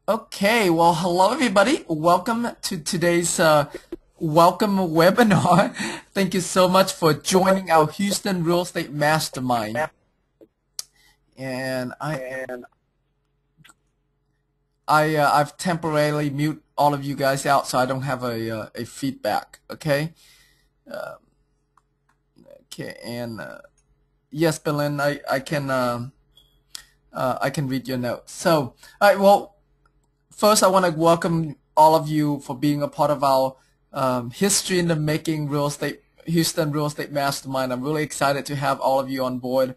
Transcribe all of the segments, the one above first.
Okay, well, hello everybody. Welcome to today's welcome webinar. Thank you so much for joining our Houston Real Estate Mastermind. And I've temporarily mute all of you guys out so I don't have a feedback. Okay. Okay. And yes, Belen, I can read your notes. So, all right. Well, first, I want to welcome all of you for being a part of our History in the Making Houston Real Estate Mastermind. I'm really excited to have all of you on board.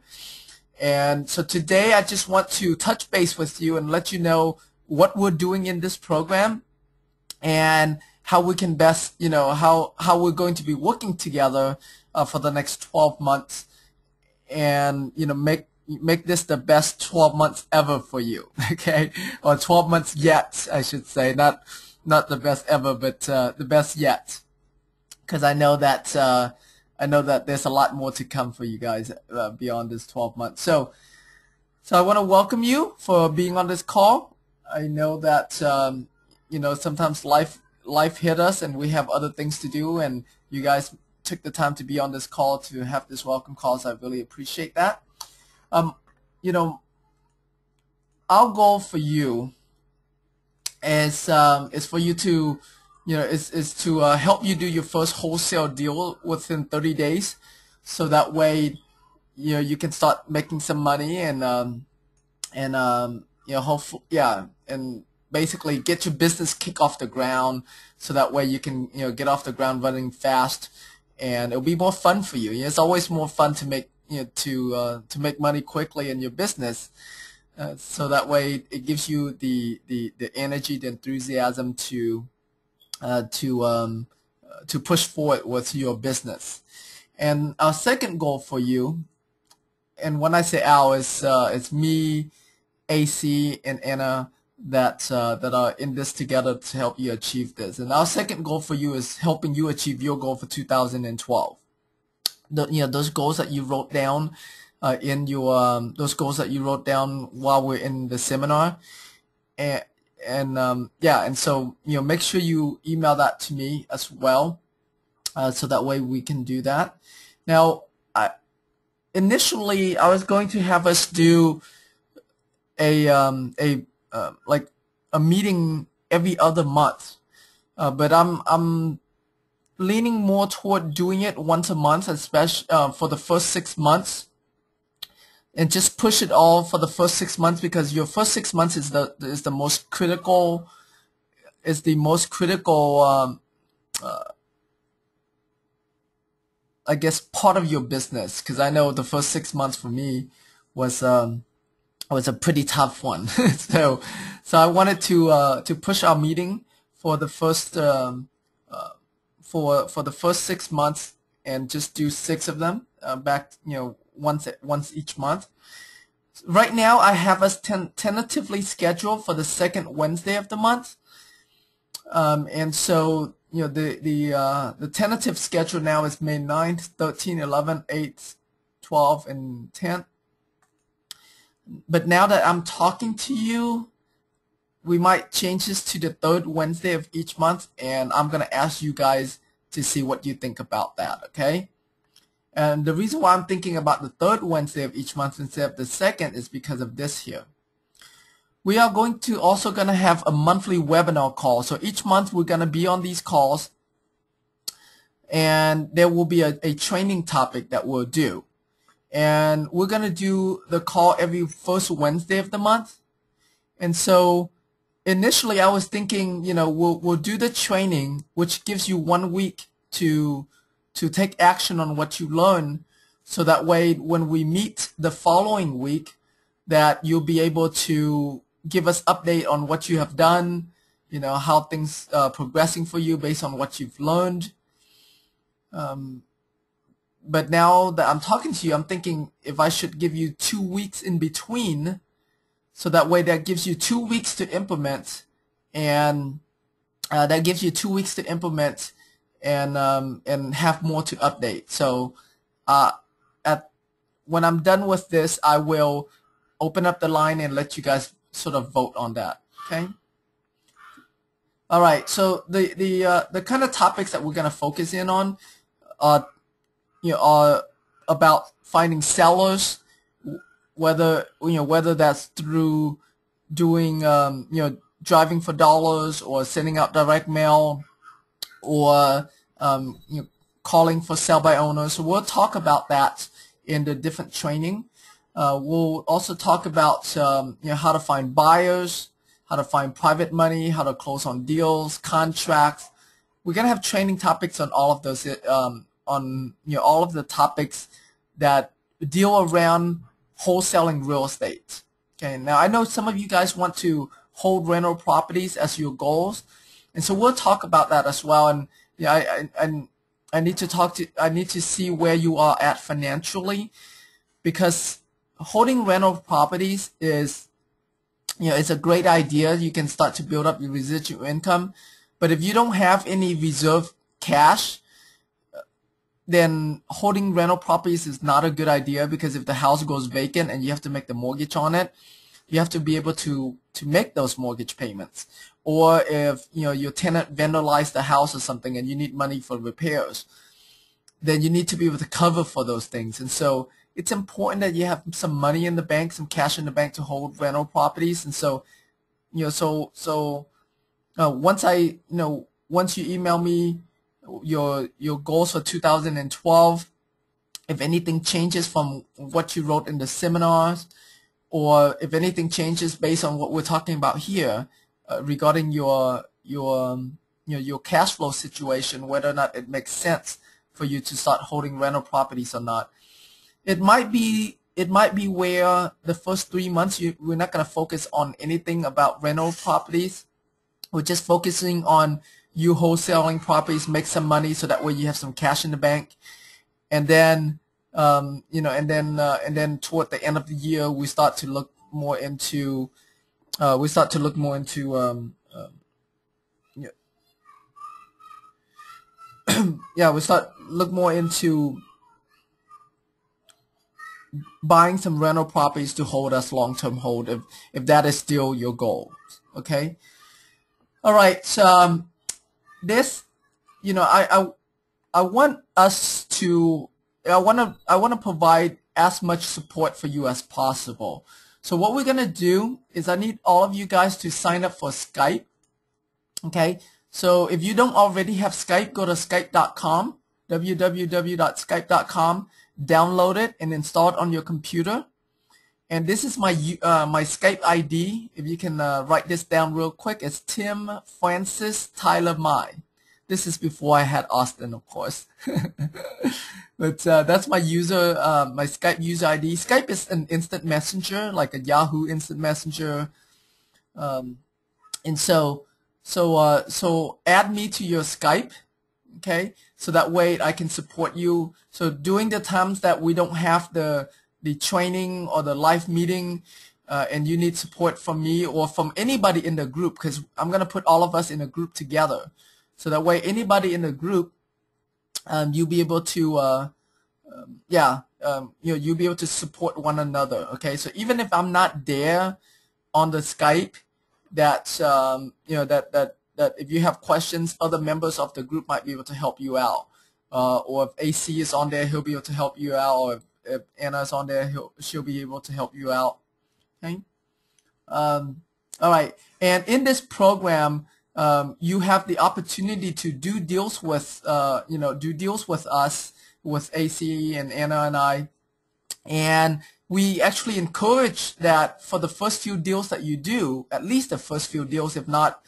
And so today I just want to touch base with you and let you know what we're doing in this program and how we can best, how we're going to be working together for the next 12 months and, make this the best 12 months ever for you, okay? Or 12 months yet, I should say. Not the best ever, but the best yet. Because I know that there's a lot more to come for you guys beyond this 12 months. So I want to welcome you for being on this call. I know that sometimes life hit us and we have other things to do, and you guys took the time to be on this call to have this welcome call. So I really appreciate that. Our goal for you is for you to is to help you do your first wholesale deal within 30 days, so that way you can start making some money and hopefully and basically get your business kick off the ground, so that way you can get off the ground running fast, and it'll be more fun for you. It's always more fun to make to make money quickly in your business. So that way it gives you the energy, the enthusiasm to push forward with your business. And our second goal for you, and when I say our, it's me, AC, and Anna that are in this together to help you achieve this. And our second goal for you is helping you achieve your goal for 2012. Those goals that you wrote down in your those goals that you wrote down while we're in the seminar, and so make sure you email that to me as well, so that way we can do that. Now, initially I was going to have us do like a meeting every other month, but I'm leaning more toward doing it once a month, especially for the first 6 months, and just push it all for the first 6 months, because your first 6 months is the most critical I guess part of your business, because I know the first 6 months for me was a pretty tough one. so I wanted to push our meeting for the first for the first 6 months, and just do 6 of them back once each month. Right now I have us tentatively scheduled for the second Wednesday of the month, and so the tentative schedule now is May 9th, 13th, 11th, 8th, 12th, and 10th. But now that I'm talking to you, we might change this to the third Wednesday of each month, and I'm going to ask you guys to see what you think about that, okay? And the reason why I'm thinking about the third Wednesday of each month instead of the second is because of this here. We are also going to have a monthly webinar call. So each month we're going to be on these calls, and there will be a training topic that we'll do. And we're going to do the call every first Wednesday of the month. And so initially I was thinking, we'll do the training, which gives you 1 week to take action on what you learn, so that way when we meet the following week, that you'll be able to give us update on what you have done, how things are progressing for you based on what you've learned. But now that I'm talking to you, I'm thinking if I should give you 2 weeks in between, so that way that gives you 2 weeks to implement, and and have more to update. So when I'm done with this, I will open up the line and let you guys sort of vote on that. Okay. All right. So the kind of topics that we're gonna focus in on are are about finding sellers, whether whether that's through doing driving for dollars or sending out direct mail or calling for sell by owners. So we'll talk about that in the different training. We'll also talk about how to find buyers, how to find private money, how to close on deals, contracts. We're gonna have training topics on all of those, on all of the topics that deal around wholesaling real estate. Okay, now I know some of you guys want to hold rental properties as your goals, and so we'll talk about that as well. And yeah, I need to I need to see where you are at financially, because holding rental properties is it's a great idea. You can start to build up your residual income, but if you don't have any reserve cash, then holding rental properties is not a good idea, because if the house goes vacant and you have to make the mortgage on it, you have to be able to make those mortgage payments. Or if your tenant vandalized the house or something and you need money for repairs, then you need to be able to cover for those things. And so it's important that you have some money in the bank, some cash in the bank to hold rental properties. And so once you email me your goals for 2012, if anything changes from what you wrote in the seminars, or if anything changes based on what we're talking about here, regarding your cash flow situation, whether or not it makes sense for you to start holding rental properties or not. It might be where the first 3 months we're not going to focus on anything about rental properties. We're just focusing on you wholesaling properties, make some money so that way you have some cash in the bank. And then and then toward the end of the year we start to look more into we start look more into buying some rental properties to hold as long-term hold, if that is still your goal. Okay. All right. This, I want us to, I want to provide as much support for you as possible. So what we're going to do is I need all of you guys to sign up for Skype. Okay. So if you don't already have Skype, go to skype.com, www.skype.com, download it and install it on your computer. And this is my my Skype ID. If you can write this down real quick, it's Tim Francis Tyler Mai. This is before I had Austin, of course. But that's my my Skype user ID. Skype is an instant messenger, like a Yahoo instant messenger. And so add me to your Skype, okay? So that way I can support you. So during the times that we don't have the training or the live meeting, and you need support from me or from anybody in the group, because I'm gonna put all of us in a group together. So that way anybody in the group, you'll be able to you'll be able to support one another. Okay, so even if I'm not there on the Skype, that that if you have questions, other members of the group might be able to help you out. Or if AC is on there, he'll be able to help you out. Or if Anna's on there, she'll be able to help you out. Okay. All right. And in this program, you have the opportunity to do deals with us, with AC and Anna and I. And we actually encourage that for the first few deals that you do, at least the first few deals, if not,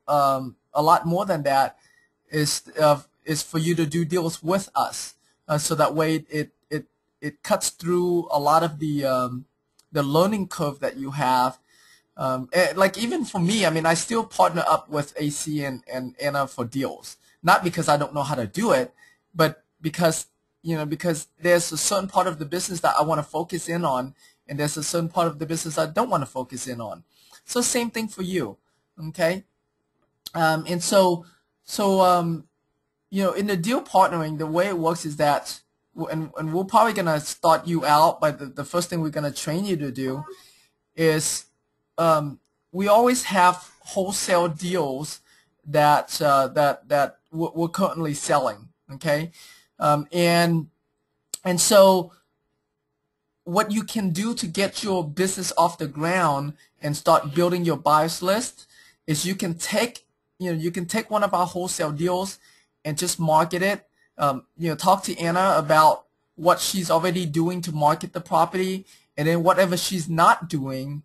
a lot more than that, is for you to do deals with us. So that way it cuts through a lot of the learning curve that you have. Like even for me, I mean, I still partner up with AC and Anna for deals, not because I don't know how to do it, but because there's a certain part of the business that I want to focus in on, and there's a certain part of the business I don't want to focus in on. So same thing for you, okay? And so in the deal partnering, the way it works is that, and we're probably gonna start you out by the first thing we're gonna train you to do is we always have wholesale deals that we're currently selling. Okay, and so what you can do to get your business off the ground and start building your buyers list is you can take one of our wholesale deals and just market it. Talk to Anna about what she's already doing to market the property, and then whatever she's not doing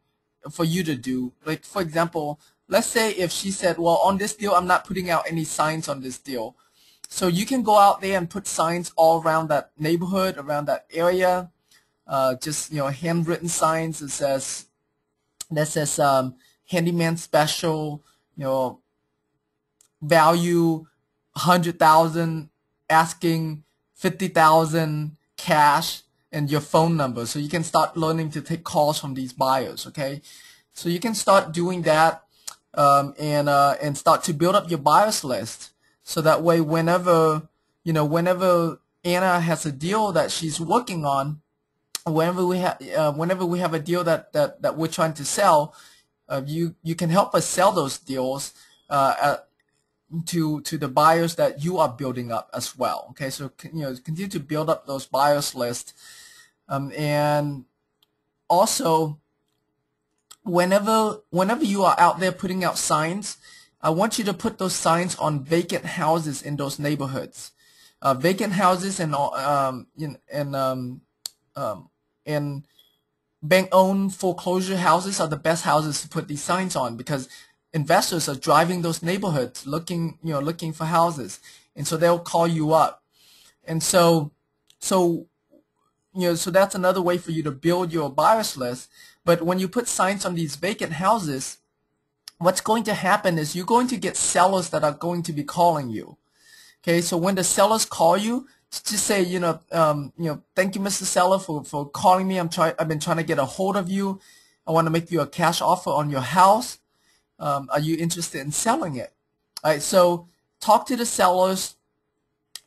for you to do. Like, for example, let's say if she said, well, on this deal, I'm not putting out any signs on this deal. So you can go out there and put signs all around that neighborhood, around that area. Just handwritten signs that says handyman special, value 100,000, asking 50,000 cash, and your phone number, so you can start learning to take calls from these buyers. Okay, so you can start doing that, and start to build up your buyers list, so that way whenever Anna has a deal that she's working on, whenever we have a deal that we're trying to sell, you can help us sell those deals to the buyers that you are building up as well. Okay, so continue to build up those buyers list, and also whenever you are out there putting out signs, I want you to put those signs on vacant houses in those neighborhoods. Vacant houses and bank-owned foreclosure houses are the best houses to put these signs on, because investors are driving those neighborhoods looking for houses, and so they'll call you up. And so that's another way for you to build your buyers list. But when you put signs on these vacant houses, what's going to happen is you're going to get sellers that are going to be calling you. Okay, so when the sellers call you, just say, thank you, Mr. Seller, for calling me. I've been trying to get a hold of you. I want to make you a cash offer on your house. Are you interested in selling it? All right, so talk to the sellers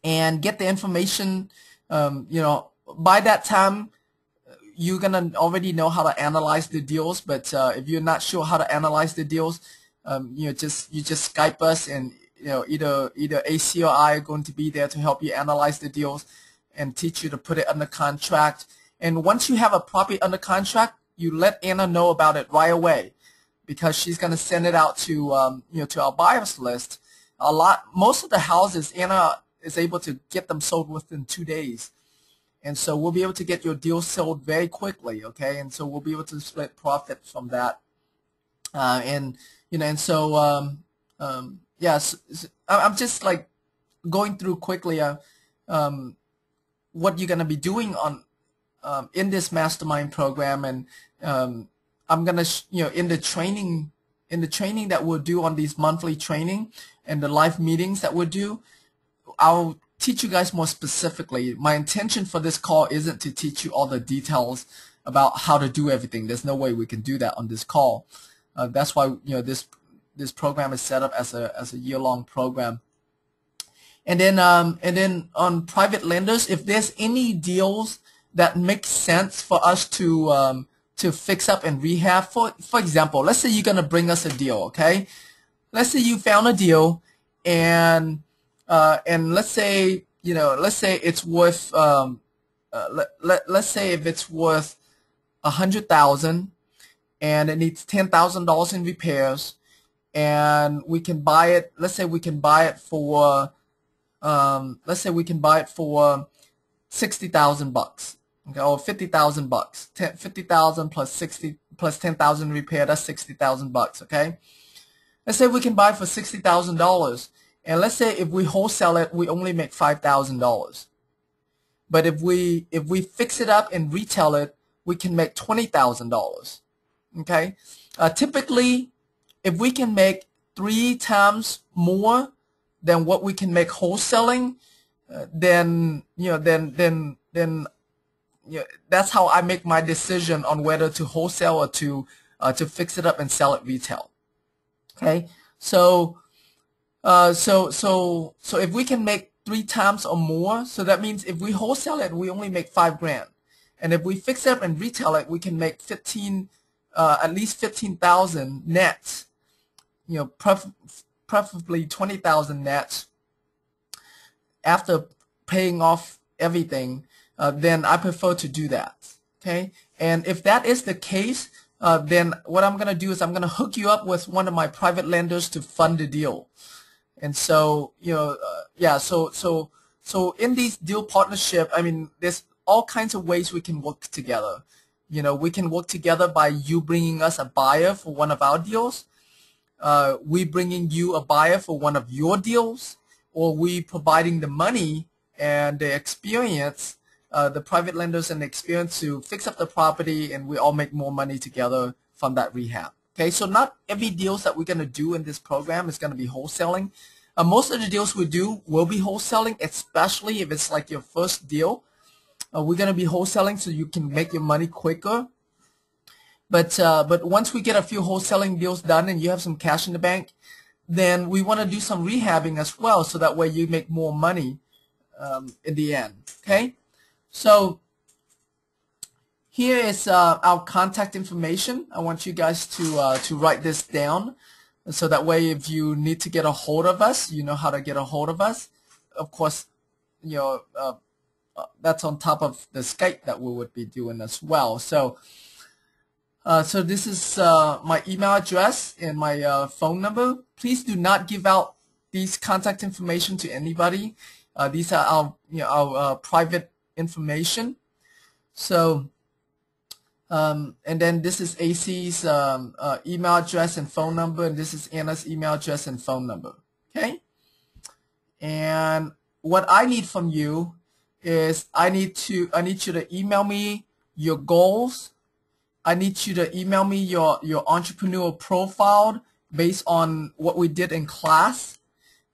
and get the information. By that time, you're gonna already know how to analyze the deals. But if you're not sure how to analyze the deals, you just Skype us, and either AC or I are going to be there to help you analyze the deals and teach you to put it under contract. And once you have a property under contract, you let Anna know about it right away, because she's going to send it out to to our buyers list. Most of the houses, Anna is able to get them sold within 2 days, and so we'll be able to get your deal sold very quickly. Okay, and so we'll be able to split profit from that. Yes, I'm just like going through quickly what you're going to be doing on in this mastermind program, and I'm gonna in the training that we'll do on these monthly training and the live meetings that we'll do, I'll teach you guys more specifically. My intention for this call isn't to teach you all the details about how to do everything. There's no way we can do that on this call. That's why this program is set up as a year-long program. And then on private lenders, if there's any deals that make sense for us to fix up and rehab, for example, let's say you're gonna bring us a deal, okay? Let's say you found a deal, and let's say it's worth let's say if it's worth $100,000 and it needs $10,000 in repairs, and we can buy it. Let's say we can buy it for $60,000, okay, or $50,000. 50,000 plus 60 plus 10,000 repair, that's $60,000. Okay, let's say we can buy it for $60,000, and let's say if we wholesale it, we only make $5,000. But if we fix it up and retail it, we can make $20,000. Okay, typically, if we can make 3 times more than what we can make wholesaling, then that's how I make my decision on whether to wholesale or to fix it up and sell it retail. Okay, so if we can make 3 times or more, so that means if we wholesale it, we only make $5,000, and if we fix it up and retail it, we can make at least 15,000 net. preferably 20,000 net after paying off everything, then I prefer to do that. Okay, and if that is the case, then what I'm going to do is I'm going to hook you up with one of my private lenders to fund the deal. And so, yeah, so in these deal partnership, I mean, there's all kinds of ways we can work together. We can work together by you bringing us a buyer for one of our deals, we bringing you a buyer for one of your deals, or we providing the money and the experience, the private lenders and the experience to fix up the property, and we all make more money together from that rehab. Okay, so not every deals that we're going to do in this program is going to be wholesaling. Most of the deals we do will be wholesaling, especially if it's like your first deal. We're going to be wholesaling so you can make your money quicker. But once we get a few wholesaling deals done and you have some cash in the bank, then we want to do some rehabbing as well, so that way you make more money in the end. Okay, so here is our contact information. I want you guys to write this down, so that way if you need to get a hold of us, you know how to get a hold of us. Of course, that's on top of the Skype that we would be doing as well. So so this is my email address and my phone number. Please do not give out these contact information to anybody. These are our private information. So and then this is AC's email address and phone number, and this is Anna's email address and phone number. Okay. And what I need from you is I need you to email me your goals. I need you to email me your entrepreneurial profile based on what we did in class.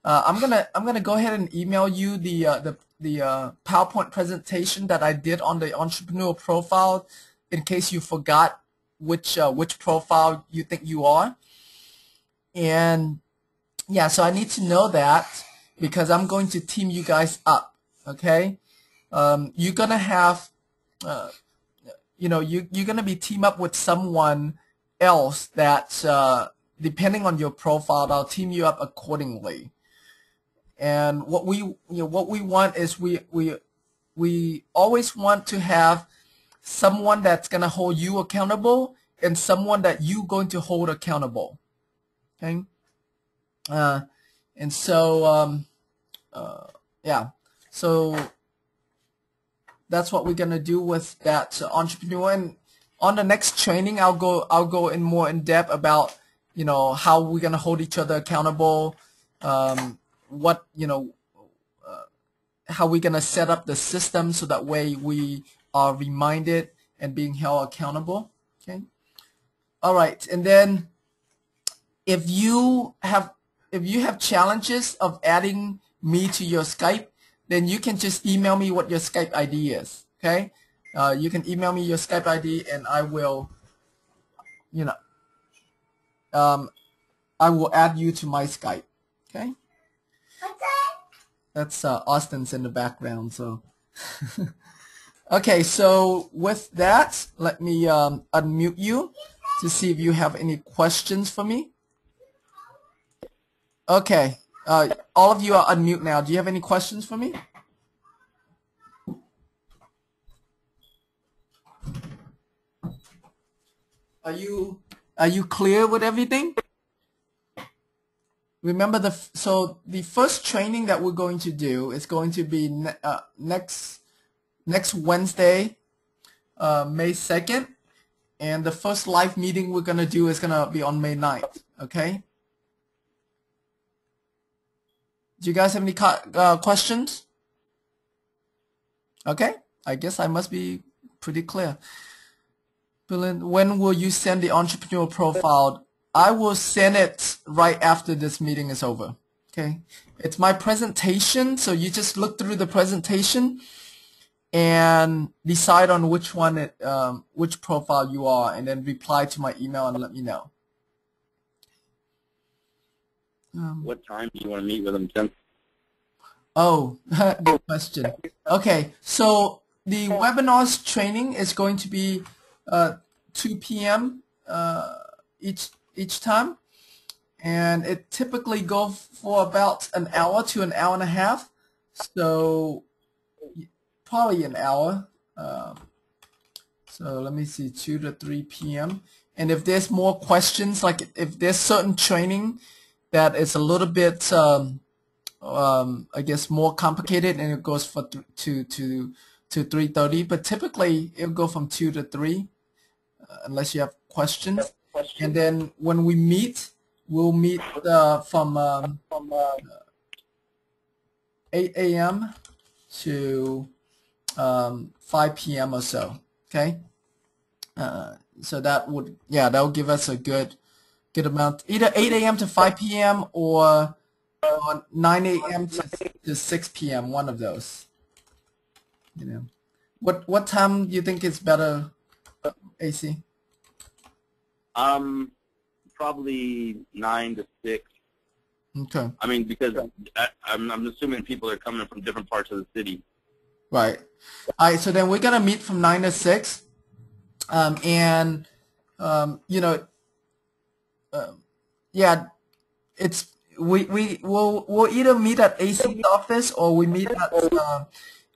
I'm gonna go ahead and email you the PowerPoint presentation that I did on the entrepreneurial profile, in case you forgot which profile you think you are. And yeah, so I need to know that, because I'm going to team you guys up. Okay, you're gonna have you're gonna be teamed up with someone else that depending on your profile, I'll team you up accordingly. And what we want is we always want to have someone that's gonna hold you accountable and someone that you're going to hold accountable. Okay. And so yeah, so that's what we're gonna do with that entrepreneur. And on the next training, I'll go in more in depth about how we're gonna hold each other accountable, what how we're gonna set up the system so that way we are reminded and being held accountable. Okay. All right. And then if you have challenges of adding me to your Skype, then you can just email me what your Skype ID is. Okay. You can email me your Skype ID, and I will I will add you to my Skype. Okay. That's Austin's in the background. So okay, so with that, let me unmute you to see if you have any questions for me. Okay, all of you are unmute now. Do you have any questions for me? Are you clear with everything? Remember the first training that we're going to do is going to be next Wednesday, May 2nd, and the first live meeting we're gonna do is gonna be on May 9th. Okay. Do you guys have any questions? Okay, I guess I must be pretty clear. Brilliant. When will you send the entrepreneur profile? I will send it right after this meeting is over. Okay, it's my presentation, so you just look through the presentation and decide on which one which profile you are, and then reply to my email and let me know. What time do you want to meet with them, Tim? Oh, good question. Okay, so the webinars training is going to be 2 p.m. Each time, and it typically goes for about an hour to an hour and a half. So probably an hour. So let me see, 2 to 3 p.m. And if there's more questions, like if there's certain training that is a little bit, I guess, more complicated, and it goes for to 3:30. But typically, it'll go from 2 to 3, unless you have questions. And then when we meet, we'll meet from 8 a.m. to 5 p.m. or so. Okay. So that would give us a good amount, either 8 a.m. to 5 p.m. or 9 a.m. to 6 p.m. One of those. You know, what time do you think is better, AC? Probably 9 to 6. Okay. I mean, because I'm assuming people are coming from different parts of the city. Right. All right. So then we're gonna meet from 9 to 6, and yeah, it's we'll either meet at AC's office or we meet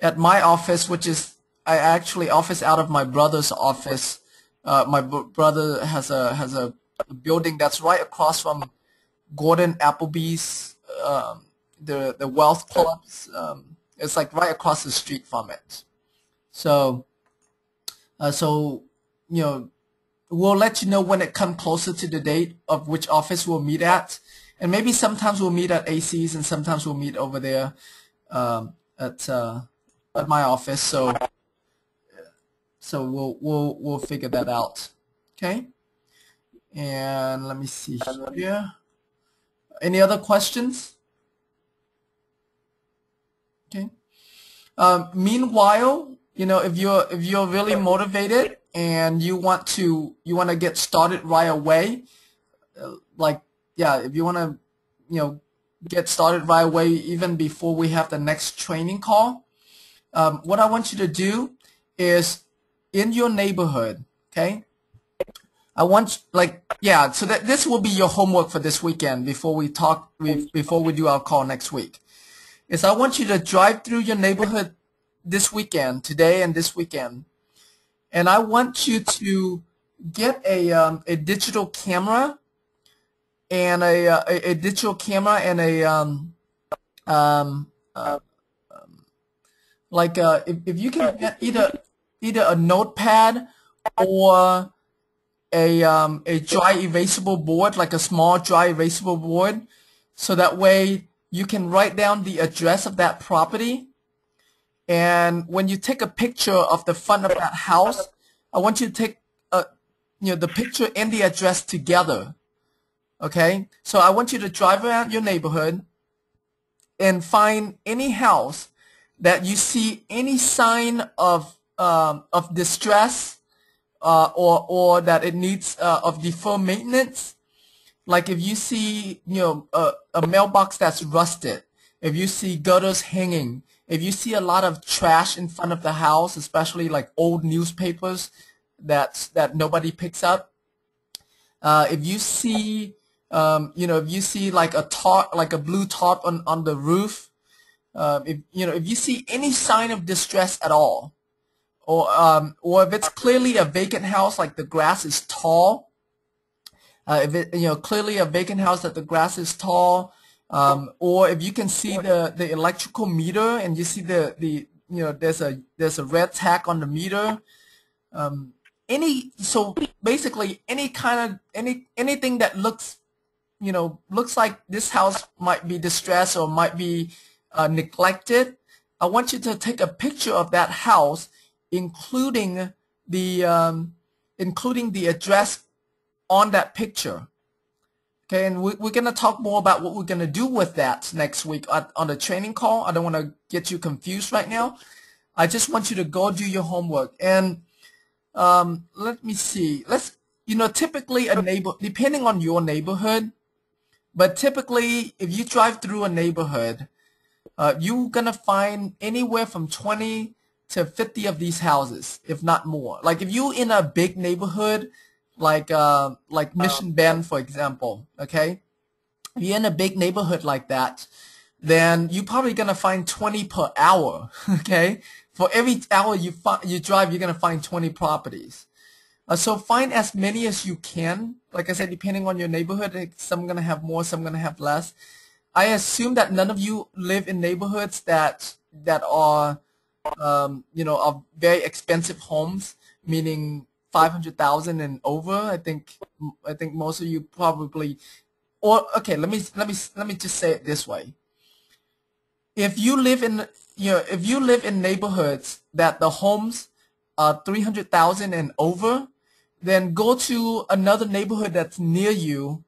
at my office, which is I actually office out of my brother's office. My brother has a building that's right across from Gordon Applebee's, the Wealth Clubs. It's like right across the street from it. So, we'll let you know when it comes closer to the date of which office we'll meet at, and maybe sometimes we'll meet at AC's and sometimes we'll meet over there at my office. So we'll figure that out. Okay. And let me see here. Any other questions? Okay. Meanwhile, if you're really motivated and you want to get started right away, if you want to get started right away even before we have the next training call, what I want you to do is in your neighborhood, okay? I want so that this will be your homework for this weekend before we do our call next week. Is I want you to drive through your neighborhood this weekend, today and this weekend, and I want you to get a digital camera and a digital camera and if you can get either a notepad or a dry erasable board, like a small dry erasable board, so that way you can write down the address of that property. And when you take a picture of the front of that house, I want you to take the picture and the address together. Okay, so I want you to drive around your neighborhood and find any house that you see any sign of distress or that it needs of deferred maintenance. Like if you see a mailbox that's rusted, if you see gutters hanging, if you see a lot of trash in front of the house, especially like old newspapers that nobody picks up, if you see like a tarp, like a blue tarp on the roof, if you see any sign of distress at all, or if it's clearly a vacant house, like the grass is tall, if it clearly a vacant house that the grass is tall, or if you can see the electrical meter and you see there's a red tack on the meter, so basically anything that looks like this house might be distressed or might be neglected, I want you to take a picture of that house, including the address on that picture. Okay, and we're going to talk more about what we're going to do with that next week on the training call. I don't want to get you confused right now. I just want you to go do your homework. And let me see. Typically depending on your neighborhood, but typically if you drive through a neighborhood, you're going to find anywhere from 20 to 50 of these houses, if not more. Like if you're in a big neighborhood, like Mission Bend, for example, okay? if you're in a big neighborhood like that, then you're probably gonna find 20 per hour. Okay, for every hour you drive, you're gonna find 20 properties. So find as many as you can. Like I said, depending on your neighborhood, some gonna have more, some gonna have less. I assume that none of you live in neighborhoods that are of very expensive homes, meaning 500,000 and over. I think most of you probably, or okay, let me just say it this way. If you live in neighborhoods that the homes are 300,000 and over, then go to another neighborhood that's near you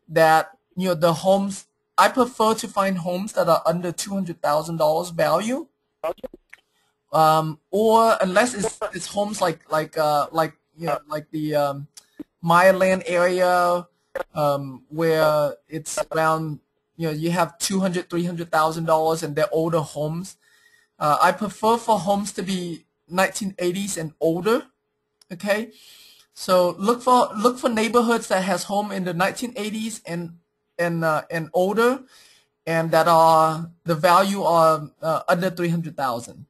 that the homes. I prefer to find homes that are under $200,000 value, or unless it's homes like the Maya Land area, where it's around, you have $200,000-$300,000 and they're older homes. I prefer for homes to be 1980s and older. Okay, so look for neighborhoods that has home in the 1980s and older, and that are the value are under 300,000.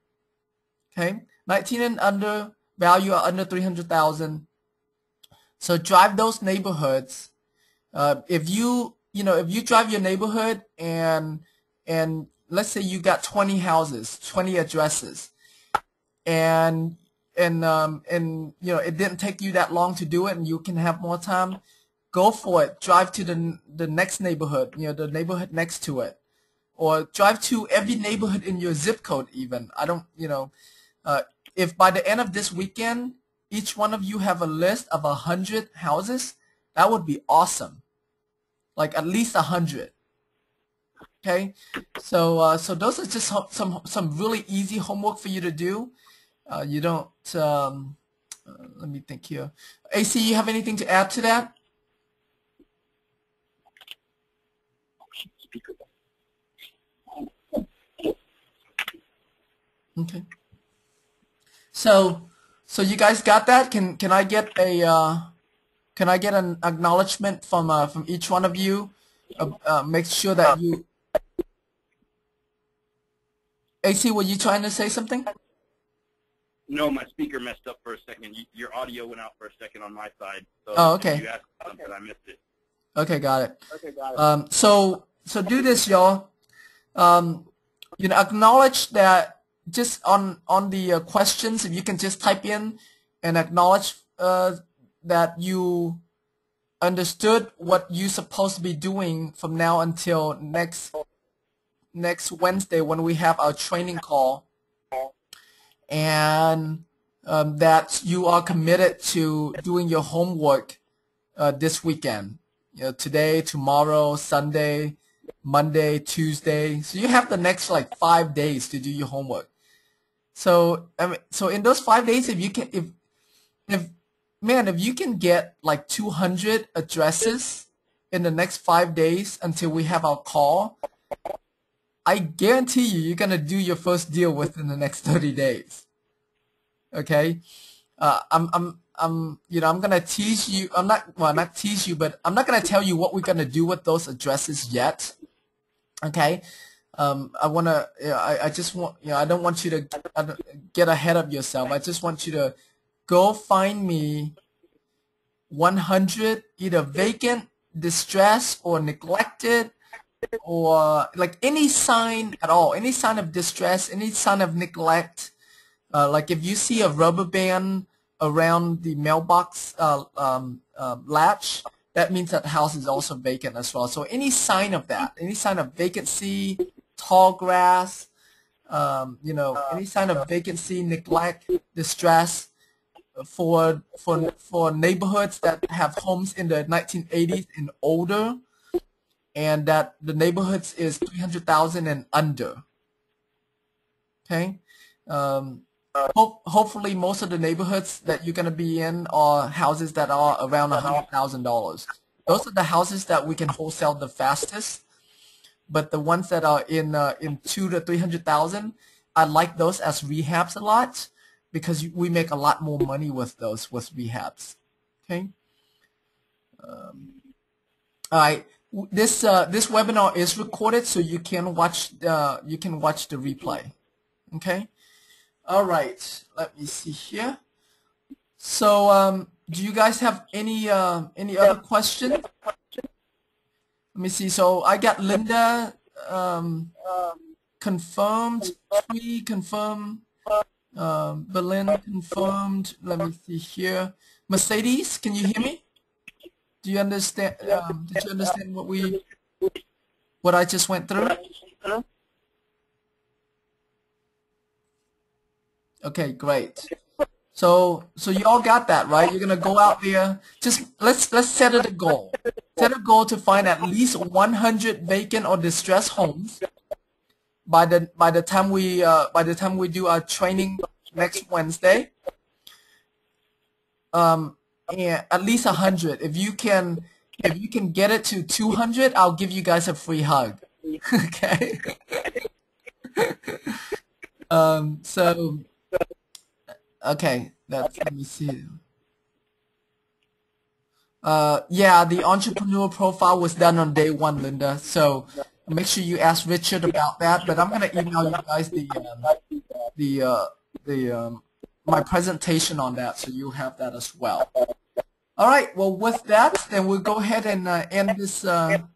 Okay, 19 and under, value are under 300,000. So drive those neighborhoods. If you drive your neighborhood and let's say you got 20 houses, 20 addresses, and it didn't take you that long to do it, and you can have more time, go for it. Drive to the next neighborhood, the neighborhood next to it, or drive to every neighborhood in your zip code even. I don't, if by the end of this weekend, each one of you have a list of 100 houses, that would be awesome. Like at least 100. Okay, so those are just some really easy homework for you to do. You don't. Let me think here. AC, you have anything to add to that? Okay. So you guys got that? Can I get an acknowledgement from each one of you? Make sure that you. AC, were you trying to say something? No, my speaker messed up for a second. Your audio went out for a second on my side. So Oh, okay. If you asked something, I missed it. Okay, got it. So do this, y'all. Acknowledge that just on the questions. If you can just type in and acknowledge that you understood what you're supposed to be doing from now until next Wednesday when we have our training call, and that you are committed to doing your homework this weekend. Today, tomorrow, Sunday, Monday, Tuesday. So you have the next like 5 days to do your homework. So so in those 5 days, if you can, if you can get like 200 addresses in the next 5 days until we have our call, I guarantee you're gonna do your first deal within the next 30 days. Okay, I'm gonna tease you. Not tease you, but I'm not gonna tell you what we're gonna do with those addresses yet. Okay, I just want, I don't want you to get ahead of yourself. I just want you to go find me 100 either vacant, distressed, or neglected, or like any sign at all, any sign of distress, any sign of neglect. Like if you see a rubber band around the mailbox latch, that means that the house is also vacant as well. So any sign of that, any sign of vacancy, tall grass, any sign of vacancy, neglect, distress, for neighborhoods that have homes in the 1980s and older, and that the neighborhoods is 300,000 and under. Okay. Hopefully most of the neighborhoods that you're going to be in are houses that are around $100,000. Those are the houses that we can wholesale the fastest. But the ones that are in 200,000 to 300,000, I like those as rehabs a lot, because we make a lot more money with those, with rehabs. Okay. All right. this webinar is recorded, so you can watch the replay. Okay. All right. Let me see here. So do you guys have any other questions? Let me see. So I got Linda confirmed, Tree confirmed, Berlin confirmed. Let me see here. Mercedes, can you hear me? Do you understand? Did you understand what I just went through? Okay, great. So you all got that, right? You're gonna go out there. Just let's set it a goal. Set a goal to find at least 100 vacant or distressed homes by the time we do our training next Wednesday. And at least 100. If you can get it to 200, I'll give you guys a free hug. Okay. So. Okay, let me see. Yeah, the entrepreneur profile was done on day 1, Linda. So make sure you ask Richard about that. But I'm gonna email you guys my presentation on that, so you have that as well. All right. Well, with that, then we'll go ahead and end this. Where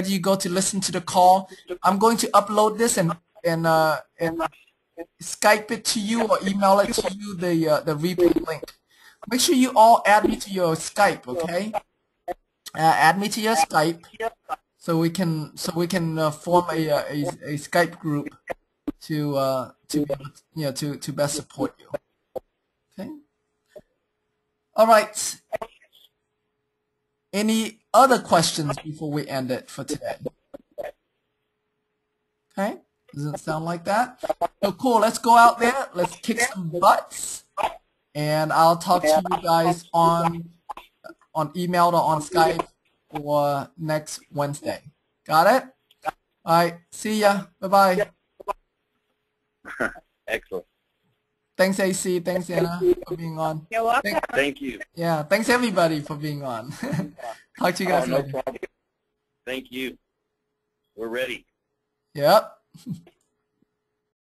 do you go to listen to the call? I'm going to upload this and Skype it to you or email it to you, the replay link. Make sure you all add me to your Skype, okay? Add me to your Skype so we can form a Skype group to to best support you. Okay. All right. Any other questions before we end it for today? Okay. Doesn't sound like that. So cool. Let's go out there. Let's kick some butts. And I'll talk to you guys on email or on Skype or next Wednesday. Got it? All right. See ya. Bye-bye. Excellent. Thanks, AC. Thanks, Anna, for being on. You're welcome. Thank you. Yeah. Thanks, everybody, for being on. Talk to you guys no later. problem. Thank you. We're ready. Yep.